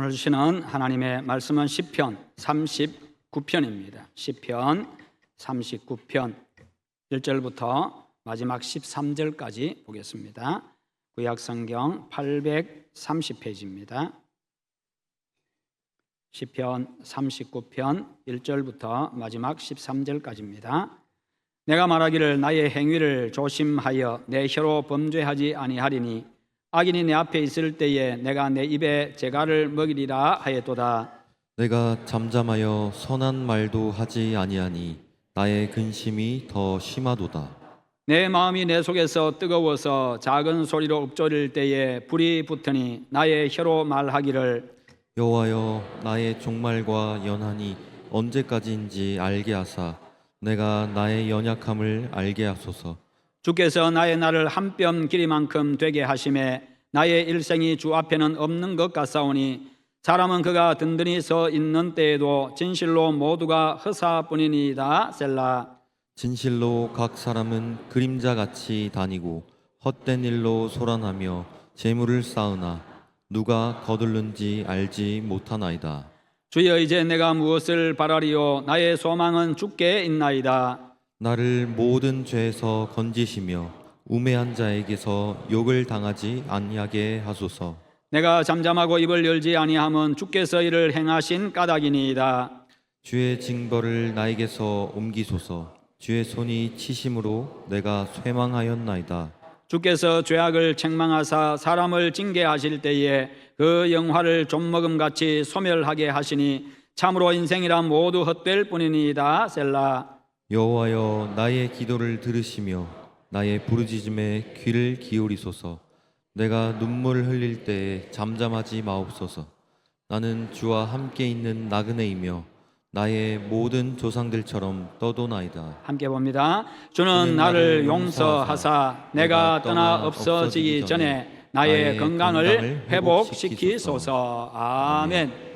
오늘 주시는 하나님의 말씀은 시편 39편입니다. 시편 39편 1절부터 마지막 13절까지 보겠습니다. 구약성경 830페이지입니다. 시편 39편 1절부터 마지막 13절까지입니다. 내가 말하기를 나의 행위를 조심하여 내 혀로 범죄하지 아니하리니 악인이 내 앞에 있을 때에 내가 내 입에 재갈을 먹이리라 하였도다. 내가 잠잠하여 선한 말도 하지 아니하니 나의 근심이 더 심하도다. 내 마음이 내 속에서 뜨거워서 작은 소리로 읊조릴 때에 불이 붙으니 나의 혀로 말하기를 여호와여, 나의 종말과 연한이 언제까지인지 알게 하사 내가 나의 연약함을 알게 하소서. 주께서 나의 날을 한 뼘 길이만큼 되게 하심에 나의 일생이 주 앞에는 없는 것 같사오니 사람은 그가 든든히 서 있는 때에도 진실로 모두가 허사뿐이니이다. 셀라. 진실로 각 사람은 그림자같이 다니고 헛된 일로 소란하며 재물을 쌓으나 누가 거둘는지 알지 못하나이다. 주여, 이제 내가 무엇을 바라리요? 나의 소망은 주께 있나이다. 나를 모든 죄에서 건지시며 우매한 자에게서 욕을 당하지 아니하게 하소서. 내가 잠잠하고 입을 열지 아니함은 주께서 이를 행하신 까닭이니이다. 주의 징벌을 나에게서 옮기소서. 주의 손이 치심으로 내가 쇠망하였나이다. 주께서 죄악을 책망하사 사람을 징계하실 때에 그 영화를 좀먹음같이 소멸하게 하시니 참으로 인생이란 모두 헛될 뿐이니이다. 셀라. 여호와여, 나의 기도를 들으시며 나의 부르짖음에 귀를 기울이소서. 내가 눈물을 흘릴 때에 잠잠하지 마옵소서. 나는 주와 함께 있는 나그네이며 나의 모든 조상들처럼 떠도나이다. 함께 봅니다. 주는 나를 용서하사 내가 떠나 없어지기 전에 나의 건강을 회복시키소서. 아멘.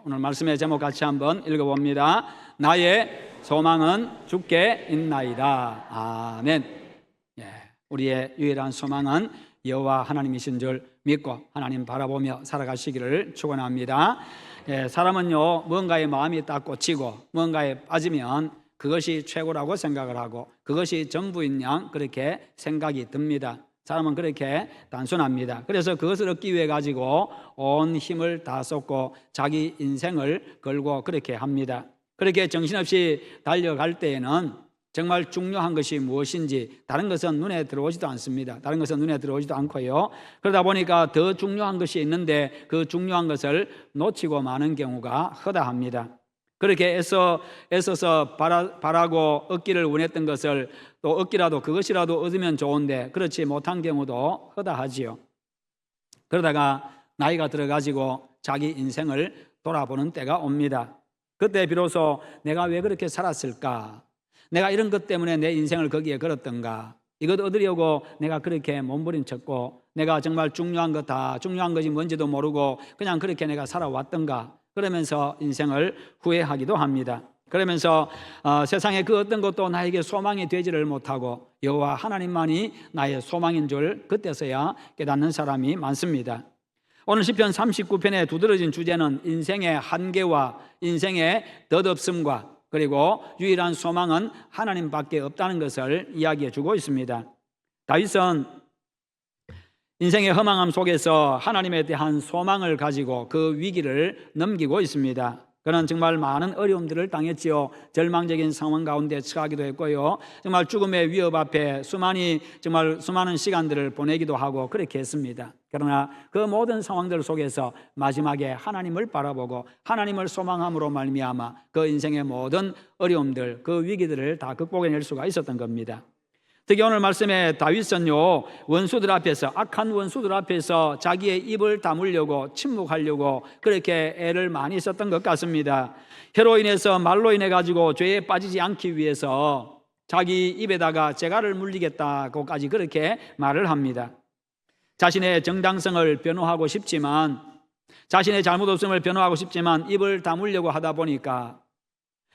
오늘 말씀의 제목 같이 한번 읽어봅니다. 나의 소망은 주께 있나이다. 아멘. 우리의 유일한 소망은 여호와 하나님이신 줄 믿고 하나님 바라보며 살아가시기를 축원합니다. 사람은요, 뭔가에 마음이 딱 꽂히고 뭔가에 빠지면 그것이 최고라고 생각을 하고 그것이 전부인 양 그렇게 생각이 듭니다. 사람은 그렇게 단순합니다. 그래서 그것을 얻기 위해 가지고 온 힘을 다 쏟고 자기 인생을 걸고 그렇게 합니다. 그렇게 정신없이 달려갈 때에는 정말 중요한 것이 무엇인지 다른 것은 눈에 들어오지도 않습니다. 다른 것은 눈에 들어오지도 않고요. 그러다 보니까 더 중요한 것이 있는데 그 중요한 것을 놓치고 마는 경우가 허다합니다. 그렇게 애써서 바라고 얻기를 원했던 것을 또 얻기라도 그것이라도 얻으면 좋은데 그렇지 못한 경우도 허다하지요. 그러다가 나이가 들어가지고 자기 인생을 돌아보는 때가 옵니다. 그때 비로소 내가 왜 그렇게 살았을까? 내가 이런 것 때문에 내 인생을 거기에 걸었던가? 이것 얻으려고 내가 그렇게 몸부림쳤고 내가 정말 중요한 것이 뭔지도 모르고 그냥 그렇게 내가 살아왔던가? 그러면서 인생을 후회하기도 합니다. 그러면서 세상에 그 어떤 것도 나에게 소망이 되지를 못하고 여호와 하나님만이 나의 소망인 줄 그때서야 깨닫는 사람이 많습니다. 오늘 시편 39편에 두드러진 주제는 인생의 한계와 인생의 덧없음과 그리고 유일한 소망은 하나님밖에 없다는 것을 이야기해 주고 있습니다. 다윗은 인생의 허망함 속에서 하나님에 대한 소망을 가지고 그 위기를 넘기고 있습니다. 그는 정말 많은 어려움들을 당했지요. 절망적인 상황 가운데 처하기도 했고요. 정말 죽음의 위협 앞에 수많은 시간들을 보내기도 하고 그렇게 했습니다. 그러나 그 모든 상황들 속에서 마지막에 하나님을 바라보고 하나님을 소망함으로 말미암아 그 인생의 모든 어려움들, 그 위기들을 다 극복해낼 수가 있었던 겁니다. 특히 오늘 말씀에 다윗은요, 악한 원수들 앞에서 자기의 입을 다물려고 침묵하려고 그렇게 애를 많이 썼던 것 같습니다. 혀로 인해서 말로 인해 가지고 죄에 빠지지 않기 위해서 자기 입에다가 재갈을 물리겠다고까지 그렇게 말을 합니다. 자신의 정당성을 변호하고 싶지만 자신의 잘못 없음을 변호하고 싶지만 입을 다물려고 하다 보니까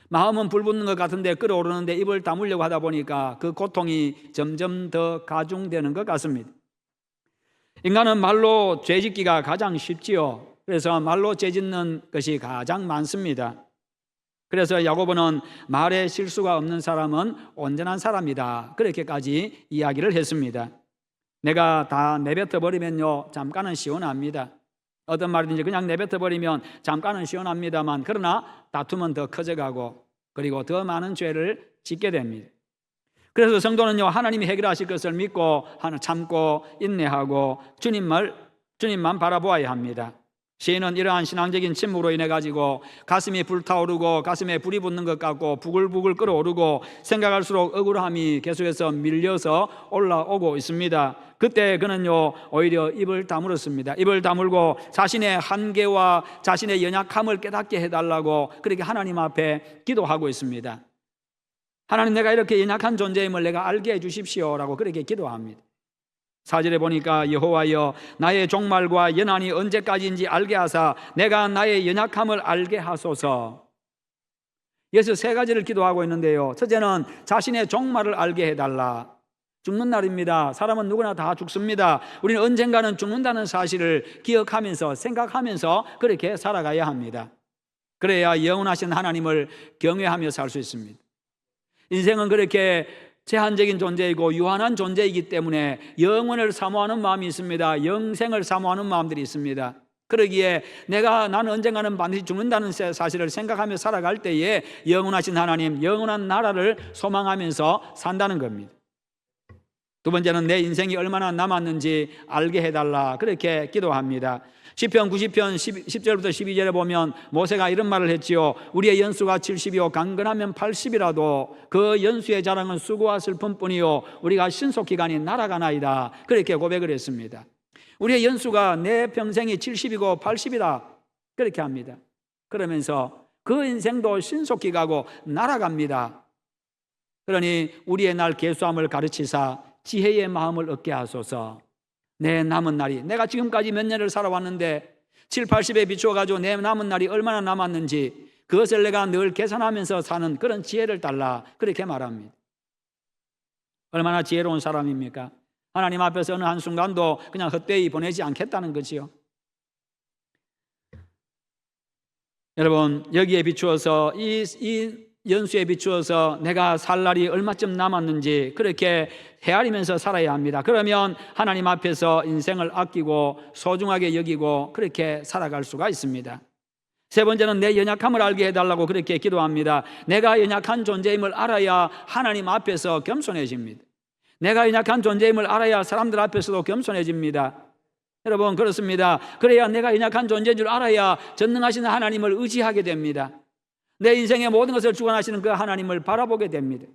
마음은 불붙는 것 같은데 끓어오르는데 입을 다물려고 하다 보니까 그 고통이 점점 더 가중되는 것 같습니다. 인간은 말로 죄 짓기가 가장 쉽지요. 그래서 말로 죄 짓는 것이 가장 많습니다. 그래서 야고보는 말에 실수가 없는 사람은 온전한 사람이다, 그렇게까지 이야기를 했습니다. 내가 다 내뱉어 버리면요, 잠깐은 시원합니다. 어떤 말이든지 그냥 내뱉어 버리면 잠깐은 시원합니다만, 그러나 다툼은 더 커져가고 그리고 더 많은 죄를 짓게 됩니다. 그래서 성도는요, 하나님이 해결하실 것을 믿고 참고 인내하고 주님만 바라보아야 합니다. 시인은 이러한 신앙적인 침묵으로 인해 가지고 가슴이 불타오르고 가슴에 불이 붙는 것 같고 부글부글 끓어오르고 생각할수록 억울함이 계속해서 밀려서 올라오고 있습니다. 그때 그는요, 오히려 입을 다물었습니다. 입을 다물고 자신의 한계와 자신의 연약함을 깨닫게 해달라고 그렇게 하나님 앞에 기도하고 있습니다. 하나님, 내가 이렇게 연약한 존재임을 내가 알게 해주십시오라고 그렇게 기도합니다. 4절에 보니까 여호와여, 나의 종말과 연한이 언제까지인지 알게 하사 내가 나의 연약함을 알게 하소서. 여기서 세 가지를 기도하고 있는데요, 첫째는 자신의 종말을 알게 해달라. 죽는 날입니다. 사람은 누구나 다 죽습니다. 우리는 언젠가는 죽는다는 사실을 기억하면서 생각하면서 그렇게 살아가야 합니다. 그래야 영원하신 하나님을 경외하며 살 수 있습니다. 인생은 그렇게 제한적인 존재이고 유한한 존재이기 때문에 영원을 사모하는 마음이 있습니다. 영생을 사모하는 마음들이 있습니다. 그러기에 나는 언젠가는 반드시 죽는다는 사실을 생각하며 살아갈 때에 영원하신 하나님, 영원한 나라를 소망하면서 산다는 겁니다. 두 번째는 내 인생이 얼마나 남았는지 알게 해달라, 그렇게 기도합니다. 시편 90편 10절부터 12절에 보면 모세가 이런 말을 했지요. 우리의 연수가 70이요 강건하면 80이라도 그 연수의 자랑은 수고와 슬픔뿐이요 우리가 신속기간이 날아가나이다, 그렇게 고백을 했습니다. 우리의 연수가 내 평생이 70이고 80이다, 그렇게 합니다. 그러면서 그 인생도 신속히 가고 날아갑니다. 그러니 우리의 날 계수함을 가르치사 지혜의 마음을 얻게 하소서. 내 남은 날이, 내가 지금까지 몇 년을 살아왔는데 7, 80에 비추어가지고 내 남은 날이 얼마나 남았는지 그것을 내가 늘 계산하면서 사는 그런 지혜를 달라, 그렇게 말합니다. 얼마나 지혜로운 사람입니까? 하나님 앞에서 어느 한순간도 그냥 헛되이 보내지 않겠다는 거지요. 여러분, 여기에 비추어서 이 연수에 비추어서 내가 살 날이 얼마쯤 남았는지 그렇게 헤아리면서 살아야 합니다. 그러면 하나님 앞에서 인생을 아끼고 소중하게 여기고 그렇게 살아갈 수가 있습니다. 세 번째는 내 연약함을 알게 해달라고 그렇게 기도합니다. 내가 연약한 존재임을 알아야 하나님 앞에서 겸손해집니다. 내가 연약한 존재임을 알아야 사람들 앞에서도 겸손해집니다. 여러분, 그렇습니다. 그래야 내가 연약한 존재인 줄 알아야 전능하신 하나님을 의지하게 됩니다. 내 인생의 모든 것을 주관하시는 그 하나님을 바라보게 됩니다.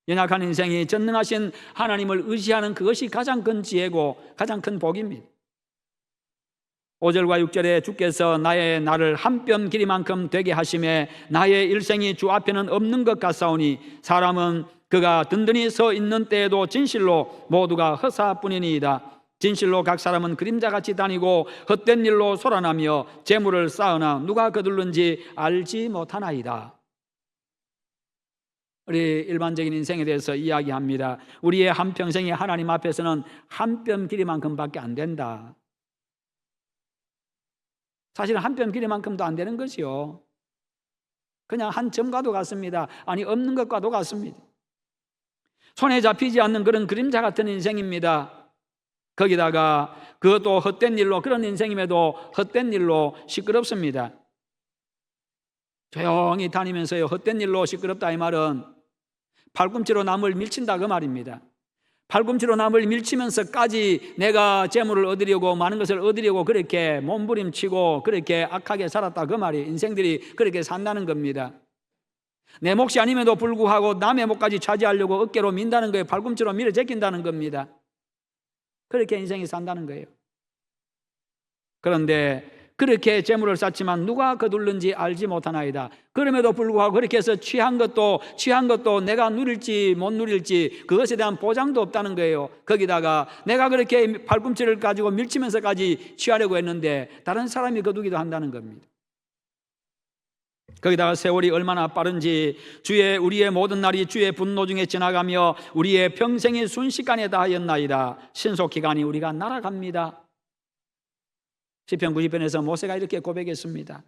연약한 인생이 전능하신 하나님을 의지하는 그것이 가장 큰 지혜고 가장 큰 복입니다. 5절과 6절에 주께서 나의 날을 한 뼘 길이만큼 되게 하심에 나의 일생이 주 앞에는 없는 것 같사오니 사람은 그가 든든히 서 있는 때에도 진실로 모두가 허사뿐이니이다. 진실로 각 사람은 그림자같이 다니고 헛된 일로 소란하며 재물을 쌓으나 누가 거둘는지 알지 못하나이다. 우리 일반적인 인생에 대해서 이야기합니다. 우리의 한평생이 하나님 앞에서는 한 뼘 길이만큼밖에 안 된다. 사실은 한 뼘 길이만큼도 안 되는 것이요, 그냥 한 점과도 같습니다. 아니, 없는 것과도 같습니다. 손에 잡히지 않는 그런 그림자 같은 인생입니다. 거기다가 그것도 헛된 일로, 그런 인생임에도 헛된 일로 시끄럽습니다. 조용히 다니면서요, 헛된 일로 시끄럽다 이 말은 팔꿈치로 남을 밀친다 그 말입니다. 팔꿈치로 남을 밀치면서까지 내가 재물을 얻으려고 많은 것을 얻으려고 그렇게 몸부림치고 그렇게 악하게 살았다 그 말이, 인생들이 그렇게 산다는 겁니다. 내 몫이 아님에도 불구하고 남의 몫까지 차지하려고 어깨로 민다는 거예요. 팔꿈치로 밀어 제낀다는 겁니다. 그렇게 인생이 산다는 거예요. 그런데 그렇게 재물을 쌓지만 누가 거둘는지 알지 못하나이다. 그럼에도 불구하고 그렇게 해서 취한 것도 내가 누릴지 못 누릴지 그것에 대한 보장도 없다는 거예요. 거기다가 내가 그렇게 팔꿈치를 가지고 밀치면서까지 취하려고 했는데 다른 사람이 거두기도 한다는 겁니다. 거기다가 세월이 얼마나 빠른지, 우리의 모든 날이 주의 분노 중에 지나가며 우리의 평생이 순식간에 다하였나이다. 신속기간이 우리가 날아갑니다. 시편 90편에서 모세가 이렇게 고백했습니다.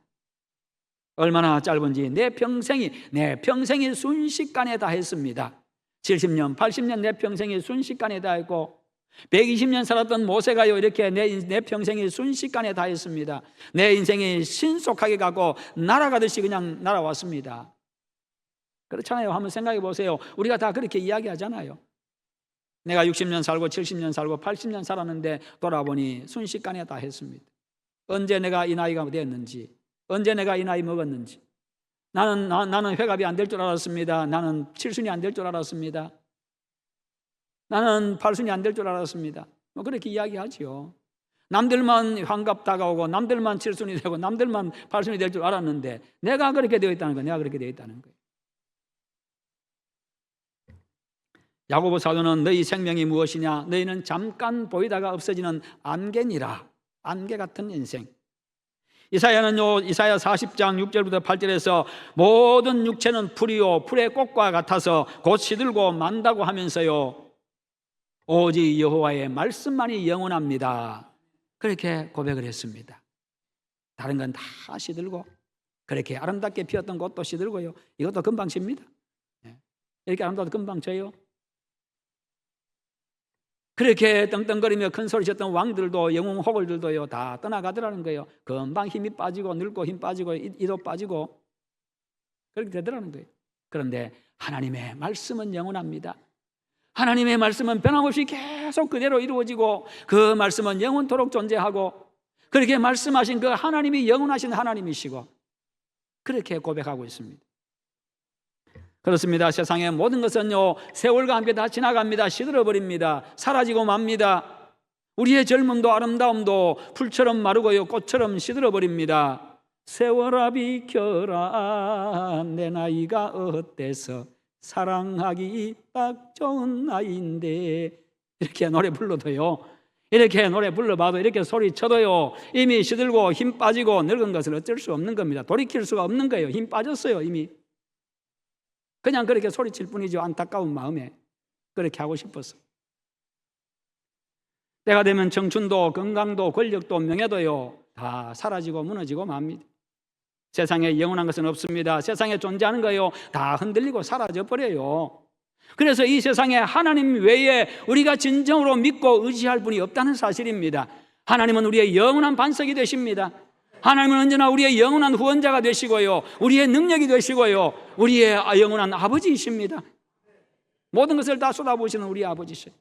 얼마나 짧은지 내 평생이 순식간에 다했습니다. 70년, 80년 내 평생이 순식간에 다했고 120년 살았던 모세가요, 이렇게 내 평생이 순식간에 다했습니다. 내 인생이 신속하게 가고 날아가듯이 그냥 날아왔습니다. 그렇잖아요. 한번 생각해 보세요. 우리가 다 그렇게 이야기하잖아요. 내가 60년 살고 70년 살고 80년 살았는데 돌아보니 순식간에 다 했습니다. 언제 내가 이 나이가 됐는지, 언제 내가 이 나이 먹었는지. 나는 회갑이 안 될 줄 알았습니다. 나는 칠순이 안 될 줄 알았습니다. 나는 팔순이 안 될 줄 알았습니다. 뭐 그렇게 이야기하지요. 남들만 환갑 다가오고 남들만 칠순이 되고 남들만 팔순이 될 줄 알았는데 내가 그렇게 되어 있다는 거예요. 내가 그렇게 되어 있다는 거예요. 야고보 사도는 너희 생명이 무엇이냐? 너희는 잠깐 보이다가 없어지는 안개니라. 안개 같은 인생. 이사야는요, 이사야 40장 6절부터 8절에서 모든 육체는 풀이요 풀의 꽃과 같아서 곧 시들고 만다고 하면서요, 오직 여호와의 말씀만이 영원합니다. 그렇게 고백을 했습니다. 다른 건 다 시들고, 그렇게 아름답게 피었던 꽃도 시들고요, 이것도 금방 집니다. 이렇게 아름답도 금방 져요. 그렇게 떵떵거리며 큰 소리 쳤던 왕들도, 영웅 호걸들도요, 다 떠나가더라는 거예요. 금방 힘이 빠지고 늙고 힘 빠지고 이도 빠지고 그렇게 되더라는 거예요. 그런데 하나님의 말씀은 영원합니다. 하나님의 말씀은 변함없이 계속 그대로 이루어지고 그 말씀은 영원토록 존재하고, 그렇게 말씀하신 그 하나님이 영원하신 하나님이시고, 그렇게 고백하고 있습니다. 그렇습니다. 세상의 모든 것은요, 세월과 함께 다 지나갑니다. 시들어버립니다. 사라지고 맙니다. 우리의 젊음도 아름다움도 풀처럼 마르고요, 꽃처럼 시들어버립니다. 세월아 비켜라, 내 나이가 어때서 사랑하기 딱 좋은 나이인데. 이렇게 노래 불러도요, 이렇게 노래 불러봐도, 이렇게 소리쳐도요, 이미 시들고 힘 빠지고 늙은 것을 어쩔 수 없는 겁니다. 돌이킬 수가 없는 거예요. 힘 빠졌어요, 이미. 그냥 그렇게 소리칠 뿐이죠. 안타까운 마음에 그렇게 하고 싶어서. 때가 되면 청춘도 건강도 권력도 명예도요, 다 사라지고 무너지고 맙니다. 세상에 영원한 것은 없습니다. 세상에 존재하는 거요, 다 흔들리고 사라져버려요. 그래서 이 세상에 하나님 외에 우리가 진정으로 믿고 의지할 분이 없다는 사실입니다. 하나님은 우리의 영원한 반석이 되십니다. 하나님은 언제나 우리의 영원한 후원자가 되시고요, 우리의 능력이 되시고요, 우리의 영원한 아버지이십니다. 모든 것을 다 쏟아부으시는 우리 아버지시죠.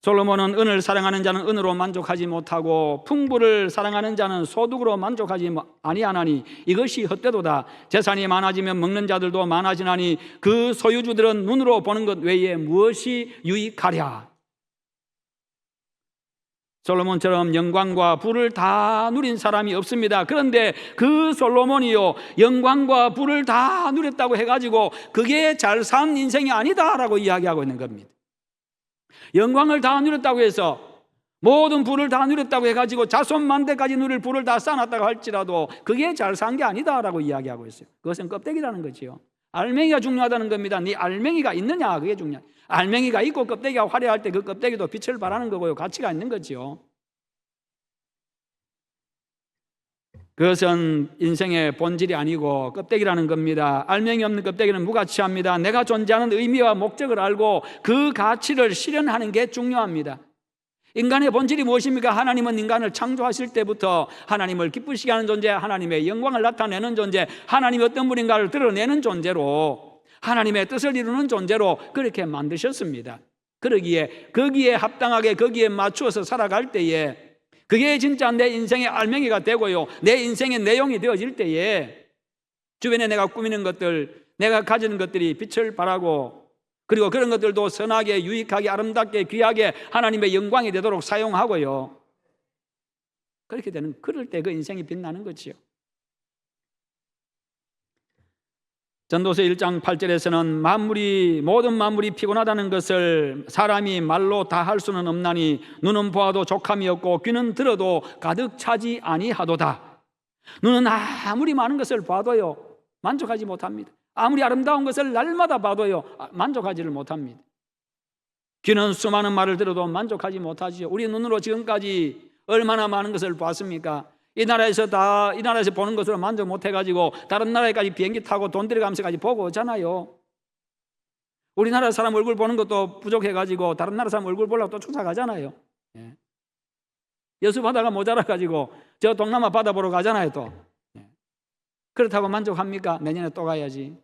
솔로몬은 은을 사랑하는 자는 은으로 만족하지 못하고 풍부를 사랑하는 자는 소득으로 만족하지 아니하나니 이것이 헛되도다. 재산이 많아지면 먹는 자들도 많아지나니 그 소유주들은 눈으로 보는 것 외에 무엇이 유익하랴. 솔로몬처럼 영광과 부를 다 누린 사람이 없습니다. 그런데 그 솔로몬이요, 영광과 부를 다 누렸다고 해가지고 그게 잘 산 인생이 아니다라고 이야기하고 있는 겁니다. 영광을 다 누렸다고 해서, 모든 부를 다 누렸다고 해가지고 자손만대까지 누릴 부를 다 쌓아놨다고 할지라도 그게 잘 산 게 아니다라고 이야기하고 있어요. 그것은 껍데기라는 거지요. 알맹이가 중요하다는 겁니다. 네 알맹이가 있느냐, 그게 중요해요. 알맹이가 있고 껍데기가 화려할 때 그 껍데기도 빛을 발하는 거고요, 가치가 있는 거지요. 그것은 인생의 본질이 아니고 껍데기라는 겁니다. 알맹이 없는 껍데기는 무가치합니다. 내가 존재하는 의미와 목적을 알고 그 가치를 실현하는 게 중요합니다. 인간의 본질이 무엇입니까? 하나님은 인간을 창조하실 때부터 하나님을 기쁘시게 하는 존재, 하나님의 영광을 나타내는 존재, 하나님이 어떤 분인가를 드러내는 존재로, 하나님의 뜻을 이루는 존재로 그렇게 만드셨습니다. 그러기에 거기에 합당하게, 거기에 맞추어서 살아갈 때에 그게 진짜 내 인생의 알맹이가 되고요, 내 인생의 내용이 되어질 때에 주변에 내가 꾸미는 것들, 내가 가지는 것들이 빛을 발하고, 그리고 그런 것들도 선하게, 유익하게, 아름답게, 귀하게 하나님의 영광이 되도록 사용하고요, 그렇게 되는, 그럴 때 그 인생이 빛나는 거지요. 전도서 1장 8절에서는 모든 만물이 피곤하다는 것을 사람이 말로 다 할 수는 없나니 눈은 보아도 족함이 없고 귀는 들어도 가득 차지 아니하도다. 눈은 아무리 많은 것을 봐도요 만족하지 못합니다. 아무리 아름다운 것을 날마다 봐도요 만족하지를 못합니다. 귀는 수많은 말을 들어도 만족하지 못하지요. 우리 눈으로 지금까지 얼마나 많은 것을 봤습니까? 이 나라에서 보는 것으로 만족 못해가지고 다른 나라에까지 비행기 타고 돈 들여가면서까지 보고 오잖아요. 우리나라 사람 얼굴 보는 것도 부족해가지고 다른 나라 사람 얼굴 보려고 또 쫓아가잖아요. 예. 여수 바다가 모자라가지고 저 동남아 바다 보러 가잖아요 또. 예. 그렇다고 만족합니까? 내년에 또 가야지.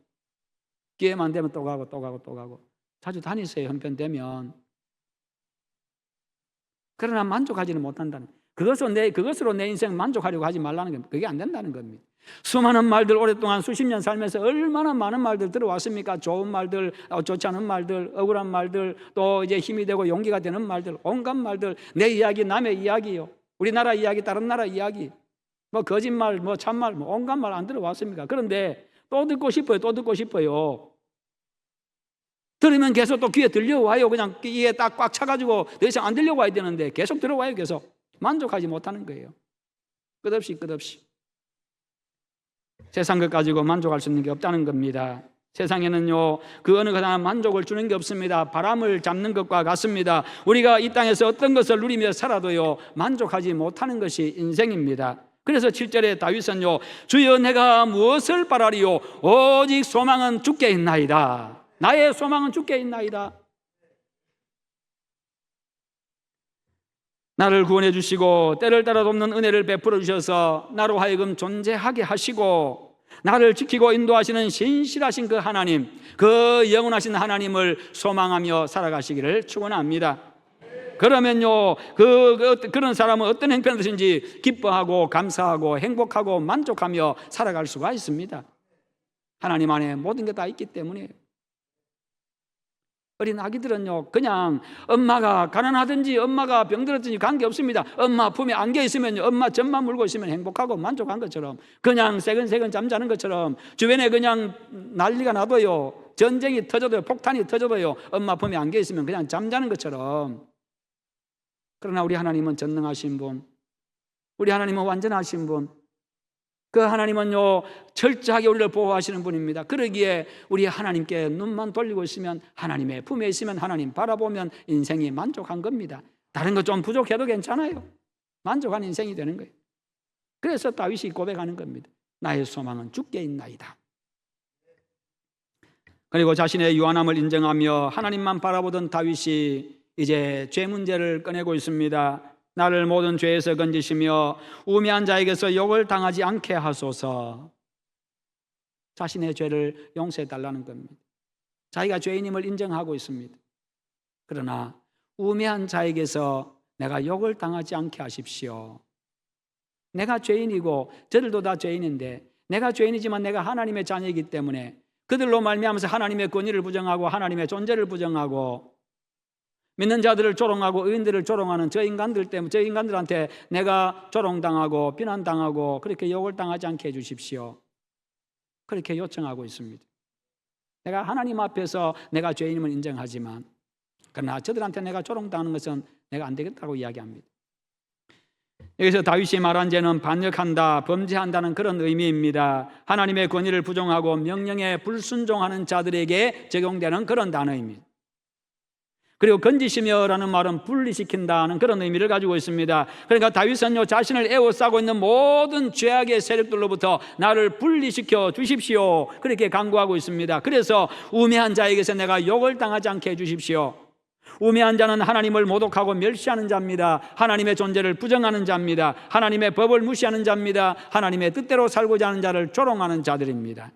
기회만 되면 또 가고 자주 다니세요. 형편되면. 그러나 만족하지는 못한다는, 그것으로 내 인생 만족하려고 하지 말라는 겁니다. 그게 안 된다는 겁니다. 수많은 말들, 오랫동안 수십 년 살면서 얼마나 많은 말들 들어왔습니까? 좋은 말들, 좋지 않은 말들, 억울한 말들, 또 이제 힘이 되고 용기가 되는 말들, 온갖 말들, 내 이야기, 남의 이야기요, 우리나라 이야기, 다른 나라 이야기, 뭐 거짓말, 뭐 참말, 뭐 온갖 말 안 들어왔습니까? 그런데 또 듣고 싶어요. 들으면 계속 또 귀에 들려와요. 그냥 귀에 딱 꽉 차가지고 더 이상 안 들려와야 되는데 계속 들어와요. 계속 만족하지 못하는 거예요. 끝없이 세상 것 가지고 만족할 수 있는 게 없다는 겁니다. 세상에는요 그 어느 것 하나 만족을 주는 게 없습니다. 바람을 잡는 것과 같습니다. 우리가 이 땅에서 어떤 것을 누리며 살아도요 만족하지 못하는 것이 인생입니다. 그래서 7절에 다윗은요 주여 내가 무엇을 바라리요 오직 소망은 주께 있나이다. 나의 소망은 주께 있나이다. 나를 구원해 주시고 때를 따라 돕는 은혜를 베풀어 주셔서 나로 하여금 존재하게 하시고 나를 지키고 인도하시는 신실하신 그 하나님, 그 영원하신 하나님을 소망하며 살아가시기를 축원합니다. 그러면요 그런 사람은 어떤 형편이든지 기뻐하고 감사하고 행복하고 만족하며 살아갈 수가 있습니다. 하나님 안에 모든 게 다 있기 때문이에요. 어린 아기들은요 그냥 엄마가 가난하든지 엄마가 병들었든지 관계없습니다. 엄마 품에 안겨 있으면요 엄마 젖만 물고 있으면 행복하고 만족한 것처럼, 그냥 새근새근 잠자는 것처럼, 주변에 그냥 난리가 나도요 전쟁이 터져도요 폭탄이 터져도요 엄마 품에 안겨 있으면 그냥 잠자는 것처럼. 그러나 우리 하나님은 전능하신 분, 우리 하나님은 완전하신 분, 그 하나님은요 철저하게 우리를 보호하시는 분입니다. 그러기에 우리 하나님께 눈만 돌리고 있으면, 하나님의 품에 있으면, 하나님 바라보면 인생이 만족한 겁니다. 다른 거 좀 부족해도 괜찮아요. 만족한 인생이 되는 거예요. 그래서 다윗이 고백하는 겁니다. 나의 소망은 주께 있나이다. 그리고 자신의 유한함을 인정하며 하나님만 바라보던 다윗이 이제 죄 문제를 꺼내고 있습니다. 나를 모든 죄에서 건지시며 우매한 자에게서 욕을 당하지 않게 하소서. 자신의 죄를 용서해 달라는 겁니다. 자기가 죄인임을 인정하고 있습니다. 그러나 우매한 자에게서 내가 욕을 당하지 않게 하십시오. 내가 죄인이고 저들도 다 죄인인데, 내가 죄인이지만 내가 하나님의 자녀이기 때문에 그들로 말미암아서 하나님의 권위를 부정하고 하나님의 존재를 부정하고 믿는 자들을 조롱하고 의인들을 조롱하는 저 인간들 때문에, 저 인간들한테 내가 조롱당하고 비난당하고 그렇게 욕을 당하지 않게 해주십시오. 그렇게 요청하고 있습니다. 내가 하나님 앞에서 내가 죄인임을 인정하지만, 그러나 저들한테 내가 조롱당하는 것은 내가 안 되겠다고 이야기합니다. 여기서 다윗이 말한 죄는 반역한다, 범죄한다는 그런 의미입니다. 하나님의 권위를 부정하고 명령에 불순종하는 자들에게 적용되는 그런 단어입니다. 그리고 건지시며라는 말은 분리시킨다는 그런 의미를 가지고 있습니다. 그러니까 다윗은요 자신을 에워싸고 있는 모든 죄악의 세력들로부터 나를 분리시켜 주십시오, 그렇게 간구하고 있습니다. 그래서 우매한 자에게서 내가 욕을 당하지 않게 해주십시오. 우매한 자는 하나님을 모독하고 멸시하는 자입니다. 하나님의 존재를 부정하는 자입니다. 하나님의 법을 무시하는 자입니다. 하나님의 뜻대로 살고자 하는 자를 조롱하는 자들입니다.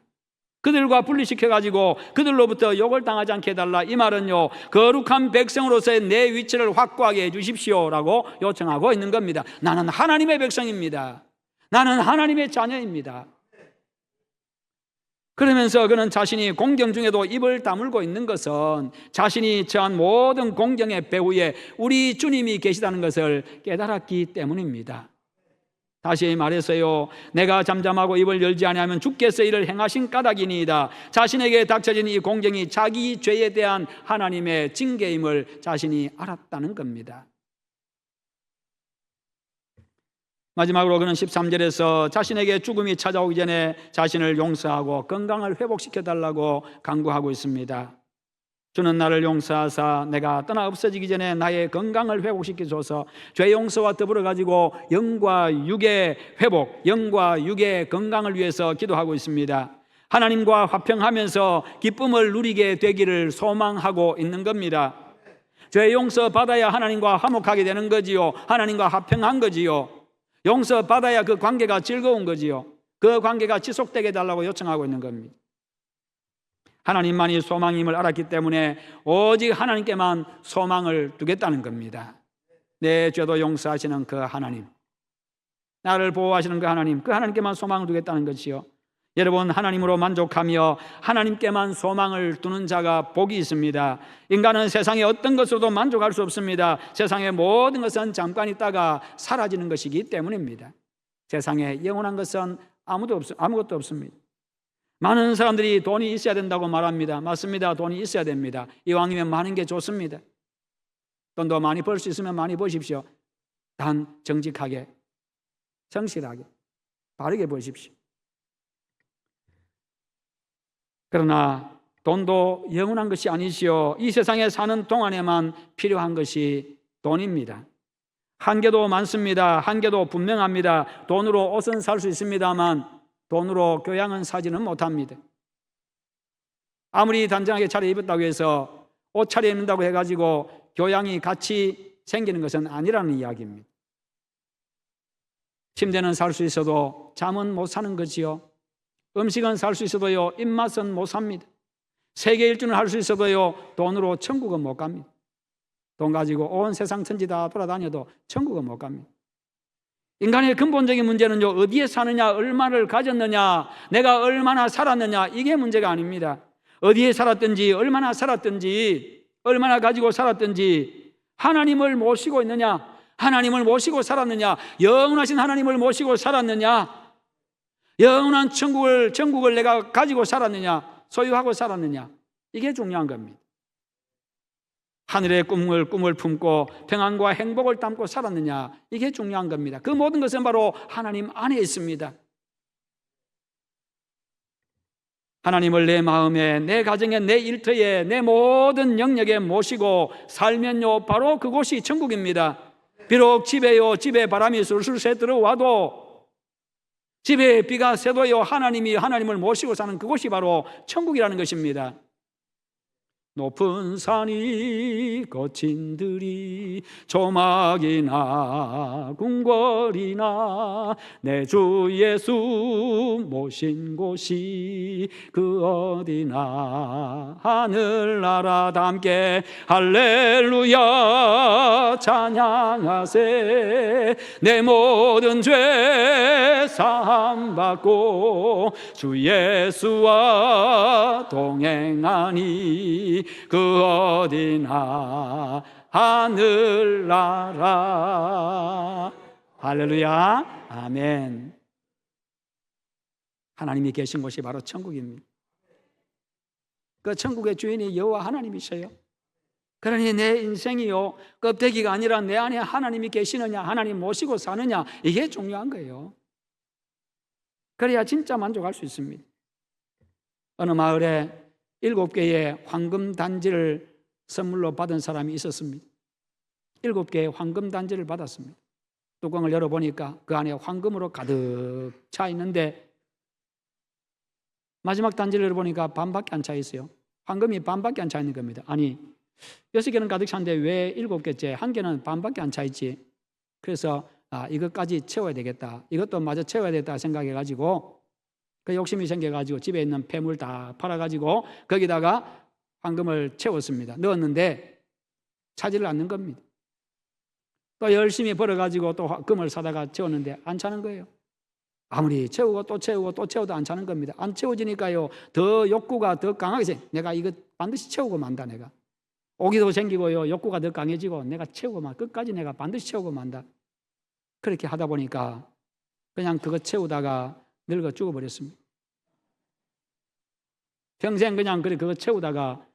그들과 분리시켜가지고 그들로부터 욕을 당하지 않게 해달라. 이 말은요 거룩한 백성으로서의 내 위치를 확고하게 해주십시오라고 요청하고 있는 겁니다. 나는 하나님의 백성입니다. 나는 하나님의 자녀입니다. 그러면서 그는 자신이 공경 중에도 입을 다물고 있는 것은 자신이 처한 모든 공경의 배후에 우리 주님이 계시다는 것을 깨달았기 때문입니다. 다시 말해서요, 내가 잠잠하고 입을 열지 아니하면 주께서 이를 행하신 까닭이니이다. 자신에게 닥쳐진 이 공경이 자기 죄에 대한 하나님의 징계임을 자신이 알았다는 겁니다. 마지막으로 그는 13절에서 자신에게 죽음이 찾아오기 전에 자신을 용서하고 건강을 회복시켜달라고 간구하고 있습니다. 주는 나를 용서하사 내가 떠나 없어지기 전에 나의 건강을 회복시키소서. 죄 용서와 더불어 가지고 영과 육의 회복, 영과 육의 건강을 위해서 기도하고 있습니다. 하나님과 화평하면서 기쁨을 누리게 되기를 소망하고 있는 겁니다. 죄 용서 받아야 하나님과 화목하게 되는 거지요. 하나님과 화평한 거지요. 용서 받아야 그 관계가 즐거운 거지요. 그 관계가 지속되게 해달라고 요청하고 있는 겁니다. 하나님만이 소망임을 알았기 때문에 오직 하나님께만 소망을 두겠다는 겁니다. 내 죄도 용서하시는 그 하나님, 나를 보호하시는 그 하나님께만 소망을 두겠다는 것이요. 여러분, 하나님으로 만족하며 하나님께만 소망을 두는 자가 복이 있습니다. 인간은 세상의 어떤 것으로도 만족할 수 없습니다. 세상의 모든 것은 잠깐 있다가 사라지는 것이기 때문입니다. 세상에 영원한 것은 아무것도 없습니다. 많은 사람들이 돈이 있어야 된다고 말합니다. 맞습니다. 돈이 있어야 됩니다. 이왕이면 많은 게 좋습니다. 돈도 많이 벌 수 있으면 많이 버십시오. 단 정직하게, 성실하게, 바르게 버십시오. 그러나 돈도 영원한 것이 아니시오. 이 세상에 사는 동안에만 필요한 것이 돈입니다. 한계도 많습니다. 한계도 분명합니다. 돈으로 옷은 살 수 있습니다만 돈으로 교양은 사지는 못합니다. 아무리 단정하게 차려입었다고 해서 옷 차려입는다고 해가지고 교양이 같이 생기는 것은 아니라는 이야기입니다. 침대는 살 수 있어도 잠은 못 사는 거지요. 음식은 살 수 있어도요, 입맛은 못 삽니다. 세계 일주는 할 수 있어도요, 돈으로 천국은 못 갑니다. 돈 가지고 온 세상 천지 다 돌아다녀도 천국은 못 갑니다. 인간의 근본적인 문제는요, 어디에 사느냐, 얼마를 가졌느냐, 내가 얼마나 살았느냐, 이게 문제가 아닙니다. 어디에 살았든지, 얼마나 살았든지, 얼마나 가지고 살았든지, 하나님을 모시고 있느냐, 하나님을 모시고 살았느냐, 영원하신 하나님을 모시고 살았느냐, 영원한 천국을 내가 가지고 살았느냐, 소유하고 살았느냐, 이게 중요한 겁니다. 하늘의 꿈을 품고 평안과 행복을 담고 살았느냐, 이게 중요한 겁니다. 그 모든 것은 바로 하나님 안에 있습니다. 하나님을 내 마음에, 내 가정에, 내 일터에, 내 모든 영역에 모시고 살면요, 바로 그곳이 천국입니다. 비록 집에 바람이 술술 새 들어와도, 집에 비가 새도요, 하나님을 모시고 사는 그곳이 바로 천국이라는 것입니다. 높은 산이 거친 들이 조막이나 궁궐이나 내 주 예수 모신 곳이 그 어디나 하늘나라 함께 할렐루야 찬양하세. 내 모든 죄 사함 받고 주 예수와 동행하니 그 어디나 하늘나라. 할렐루야. 아멘. 하나님이 계신 곳이 바로 천국입니다. 그 천국의 주인이 여호와 하나님이셔요. 그러니 내 인생이요, 껍데기가 아니라 내 안에 하나님이 계시느냐, 하나님 모시고 사느냐, 이게 중요한 거예요. 그래야 진짜 만족할 수 있습니다. 어느 마을에 7개의 황금 단지를 선물로 받은 사람이 있었습니다. 7개의 황금 단지를 받았습니다. 뚜껑을 열어보니까 그 안에 황금으로 가득 차 있는데 마지막 단지를 열어보니까 반밖에 안 차 있어요. 황금이 반밖에 안 차 있는 겁니다. 아니, 6개는 가득 찼는데 왜 7개째 1개는 반밖에 안 차 있지? 그래서 이것까지 채워야 되겠다, 이것도 마저 채워야 되겠다 생각해가지고 그 욕심이 생겨가지고 집에 있는 폐물 다 팔아가지고 거기다가 황금을 채웠습니다. 넣었는데 차지를 않는 겁니다. 또 열심히 벌어가지고 또 금을 사다가 채웠는데 안 차는 거예요. 아무리 채우고 또 채우고 또 채워도 안 차는 겁니다. 안 채워지니까요, 더 욕구가 더 강하게 생겨. 내가 이거 반드시 채우고 만다. 내가 오기도 생기고요, 욕구가 더 강해지고 내가 채우고 만, 끝까지 내가 반드시 채우고 만다. 그렇게 하다 보니까 그냥 그거 채우다가 늙어 죽어버렸습니다. 평생 그냥 그거 채우다가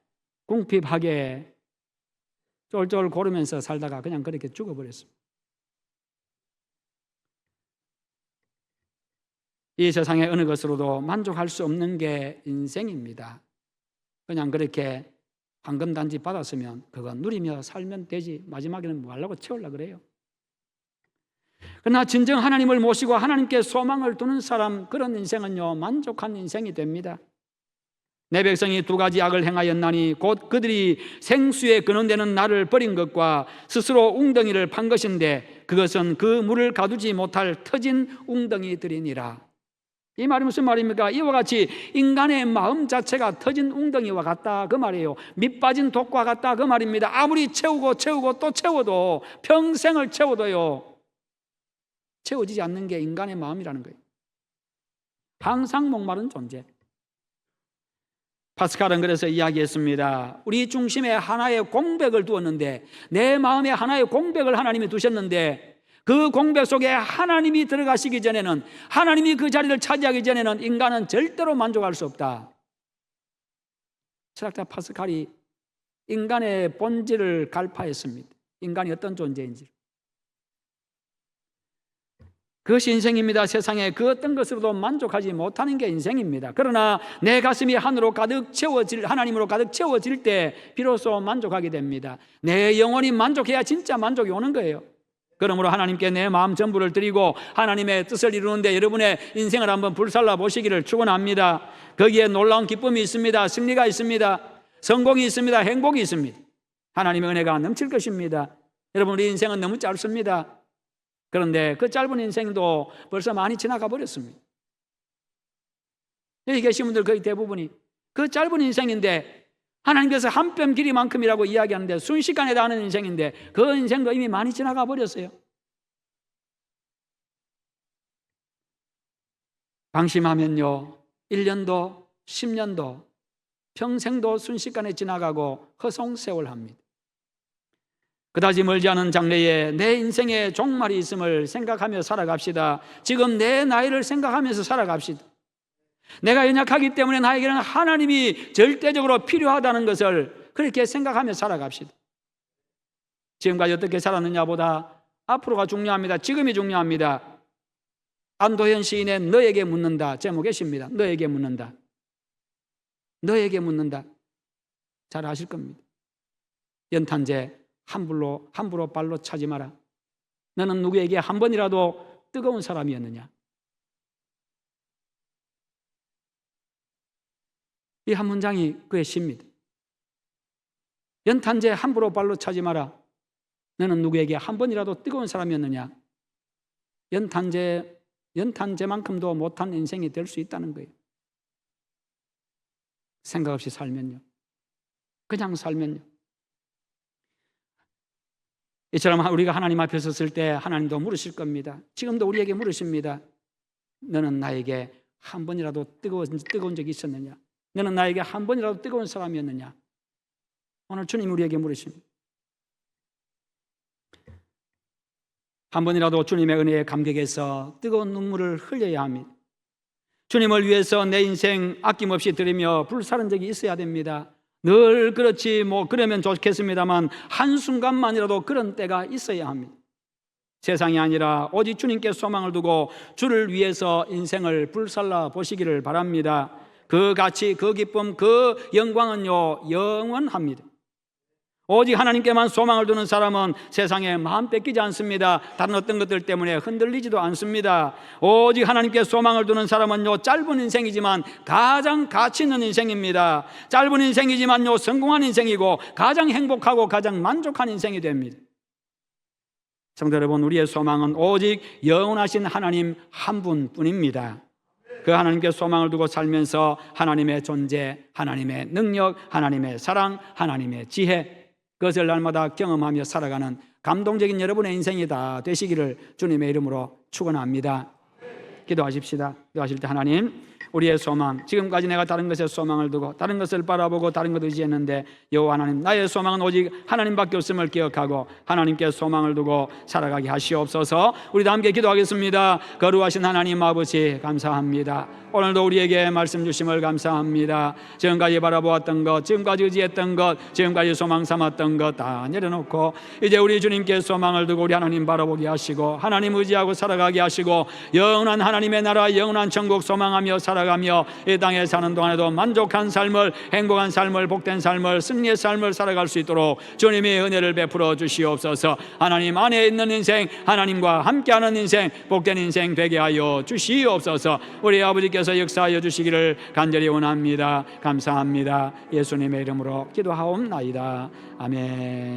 궁핍하게 쫄쫄 고르면서 살다가 그냥 그렇게 죽어버렸습니다. 이 세상의 어느 것으로도 만족할 수 없는 게 인생입니다. 그냥 그렇게 황금단지 받았으면 그거 누리며 살면 되지, 마지막에는 뭐 하려고 채우려고 그래요. 그러나 진정 하나님을 모시고 하나님께 소망을 두는 사람, 그런 인생은요 만족한 인생이 됩니다. 내 백성이 두 가지 악을 행하였나니 곧 그들이 생수에 근원되는 나를 버린 것과 스스로 웅덩이를 판 것인데 그것은 그 물을 가두지 못할 터진 웅덩이들이니라. 이 말이 무슨 말입니까? 이와 같이 인간의 마음 자체가 터진 웅덩이와 같다 그 말이에요. 밑 빠진 독과 같다 그 말입니다. 아무리 채우고 또 채워도, 평생을 채워도요 채워지지 않는 게 인간의 마음이라는 거예요. 항상 목마른 존재. 파스칼은 그래서 이야기했습니다. 우리 중심에 하나의 공백을 두었는데, 내 마음에 하나의 공백을 하나님이 두셨는데, 그 공백 속에 하나님이 들어가시기 전에는, 하나님이 그 자리를 차지하기 전에는 인간은 절대로 만족할 수 없다. 철학자 파스칼이 인간의 본질을 갈파했습니다. 인간이 어떤 존재인지. 그것이 인생입니다. 세상에 그 어떤 것으로도 만족하지 못하는 게 인생입니다. 그러나 내 가슴이 하나님으로 가득 채워질 때 비로소 만족하게 됩니다. 내 영혼이 만족해야 진짜 만족이 오는 거예요. 그러므로 하나님께 내 마음 전부를 드리고 하나님의 뜻을 이루는데 여러분의 인생을 한번 불살라 보시기를 축원합니다. 거기에 놀라운 기쁨이 있습니다. 승리가 있습니다. 성공이 있습니다. 행복이 있습니다. 하나님의 은혜가 넘칠 것입니다. 여러분, 우리 인생은 너무 짧습니다. 그런데 그 짧은 인생도 벌써 많이 지나가 버렸습니다. 여기 계신 분들 거의 대부분이 그 짧은 인생인데 하나님께서 한 뼘 길이만큼이라고 이야기하는데 순식간에 다 하는 인생인데 그 인생도 이미 많이 지나가 버렸어요. 방심하면요 1년도 10년도 평생도 순식간에 지나가고 허송세월합니다. 그다지 멀지 않은 장래에 내 인생에 종말이 있음을 생각하며 살아갑시다. 지금 내 나이를 생각하면서 살아갑시다. 내가 연약하기 때문에 나에게는 하나님이 절대적으로 필요하다는 것을 그렇게 생각하며 살아갑시다. 지금까지 어떻게 살았느냐보다 앞으로가 중요합니다. 지금이 중요합니다. 안도현 시인의 너에게 묻는다 제목에 십니다. 너에게 묻는다. 너에게 묻는다. 잘 아실 겁니다. 연탄재 함부로 발로 차지 마라. 너는 누구에게 한 번이라도 뜨거운 사람이었느냐? 이 한 문장이 그의 시입니다. 연탄재 함부로 발로 차지 마라. 너는 누구에게 한 번이라도 뜨거운 사람이었느냐? 연탄재만큼도 못한 인생이 될 수 있다는 거예요. 생각 없이 살면요. 그냥 살면요. 이처럼 우리가 하나님 앞에 섰을 때 하나님도 물으실 겁니다. 지금도 우리에게 물으십니다. 너는 나에게 한 번이라도 뜨거운 적이 있었느냐? 너는 나에게 한 번이라도 뜨거운 사람이었느냐? 오늘 주님 우리에게 물으십니다. 한 번이라도 주님의 은혜에 감격해서 뜨거운 눈물을 흘려야 합니다. 주님을 위해서 내 인생 아낌없이 드리며 불사른 적이 있어야 됩니다. 늘 그렇지 그러면 좋겠습니다만 한순간만이라도 그런 때가 있어야 합니다. 세상이 아니라 오직 주님께 소망을 두고 주를 위해서 인생을 불살라 보시기를 바랍니다. 그 가치, 그 기쁨, 그 영광은요 영원합니다. 오직 하나님께만 소망을 두는 사람은 세상에 마음 뺏기지 않습니다. 다른 어떤 것들 때문에 흔들리지도 않습니다. 오직 하나님께 소망을 두는 사람은요 짧은 인생이지만 가장 가치 있는 인생입니다. 짧은 인생이지만요 성공한 인생이고 가장 행복하고 가장 만족한 인생이 됩니다. 성도 여러분, 우리의 소망은 오직 영원하신 하나님 한 분뿐입니다. 그 하나님께 소망을 두고 살면서 하나님의 존재, 하나님의 능력, 하나님의 사랑, 하나님의 지혜, 그것을 날마다 경험하며 살아가는 감동적인 여러분의 인생이 다 되시기를 주님의 이름으로 축원합니다. 기도하십시다. 기도하실 때 하나님, 우리의 소망, 지금까지 내가 다른 것에 소망을 두고 다른 것을 바라보고 다른 것을 의지했는데 여호와 하나님, 나의 소망은 오직 하나님밖에 없음을 기억하고 하나님께 소망을 두고 살아가게 하시옵소서. 우리 다 함께 기도하겠습니다. 거룩하신 하나님 아버지, 감사합니다. 오늘도 우리에게 말씀 주심을 감사합니다. 지금까지 바라보았던 것, 지금까지 의지했던 것, 지금까지 소망 삼았던 것 다 내려놓고 이제 우리 주님께 소망을 두고 우리 하나님 바라보게 하시고 하나님 의지하고 살아가게 하시고 영원한 하나님의 나라, 영원한 천국 소망하며 살아가며 이 땅에 사는 동안에도 만족한 삶을, 행복한 삶을, 복된 삶을, 승리의 삶을 살아갈 수 있도록 주님의 은혜를 베풀어 주시옵소서. 하나님 안에 있는 인생, 하나님과 함께하는 인생, 복된 인생 되게 하여 주시옵소서. 우리 아버지께서 역사하여 주시기를 간절히 원합니다. 감사합니다. 예수님의 이름으로 기도하옵나이다. 아멘.